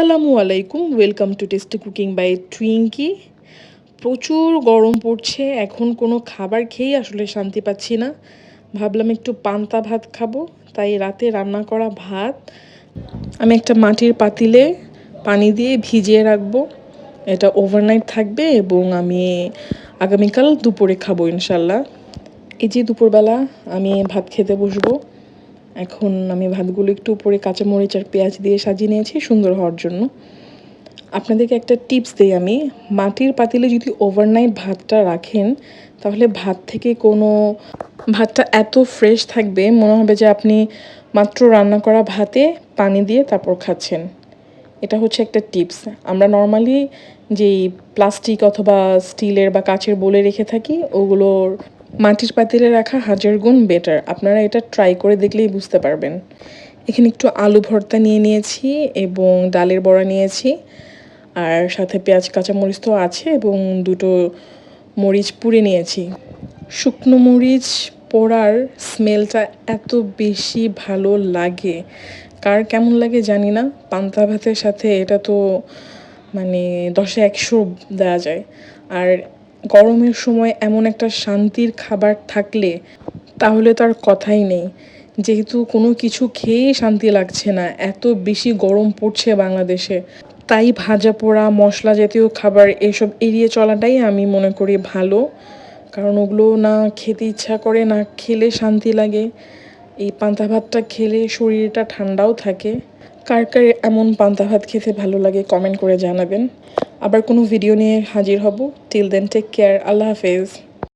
আসসালামু আলাইকুম, welcome to tasty cooking by Twinkie. প্রচুর গরম পড়ছে, এখন কোনো খাবার খেয়েই আসলে শান্তি পাচ্ছি না। ভাবলাম একটু পান্তা ভাত খাবো, তাই রাতে রান্না করা ভাত আমি একটা মাটির পাতিলে পানি দিয়ে ভিজিয়ে রাখবো। এটা ওভারনাইট থাকবে এবং আমি আগামীকাল দুপুরে খাবো ইনশাল্লাহ। এই যে দুপুরবেলা আমি ভাত খেতে বসবো। এখন আমি ভাতগুলো একটু উপরে কাঁচামরিচ আর পেঁয়াজ দিয়ে সাজিয়ে নিয়েছি সুন্দর হওয়ার জন্য। আপনাদেরকে একটা টিপস দিই আমি, মাটির পাতিলে যদি ওভারনাইট ভাতটা রাখেন তাহলে ভাতটা এত ফ্রেশ থাকবে, মনে হবে যে আপনি মাত্র রান্না করা ভাতে পানি দিয়ে তারপর খাচ্ছেন। এটা হচ্ছে একটা টিপস। আমরা নর্মালি যেই প্লাস্টিক অথবা স্টিলের বা কাচের বোলে রেখে থাকি, ওগুলোর মাটির পাতিলে রাখা হাজার গুণ বেটার। আপনারা এটা ট্রাই করে দেখলেই বুঝতে পারবেন। এখানে একটু আলু ভর্তা নিয়ে নিয়েছি এবং ডালের বড়া নিয়েছি, আর সাথে পেঁয়াজ কাঁচামরিচ তো আছে এবং দুটো মরিচ পুড়ে নিয়েছি। শুকনো মরিচ পোড়ার স্মেলটা এত বেশি ভালো লাগে, কার কেমন লাগে জানি না। পান্তা ভাতের সাথে এটা তো মানে 10-এ 100 দেওয়া যায়। আর গরমের সময় এমন একটা শান্তির খাবার থাকলে তাহলে তো আর কথাই নেই। যেহেতু কোনো কিছু খেয়েই শান্তি লাগছে না, এত বেশি গরম পড়ছে বাংলাদেশে, তাই ভাজা পোড়া মশলা জাতীয় খাবার এসব এড়িয়ে চলাটাই আমি মনে করি ভালো। কারণ ওগুলো না খেতে ইচ্ছা করে, না খেলে শান্তি লাগে। এই পান্তা ভাতটা খেলে শরীরটা ঠান্ডাও থাকে। কার কার এমন পান্তা ভাত খেতে ভালো লাগে কমেন্ট করে জানাবেন। আবার কোনো ভিডিও নিয়ে হাজির হব। টিল দেন টেক কেয়ার, আল্লাহ হাফেজ।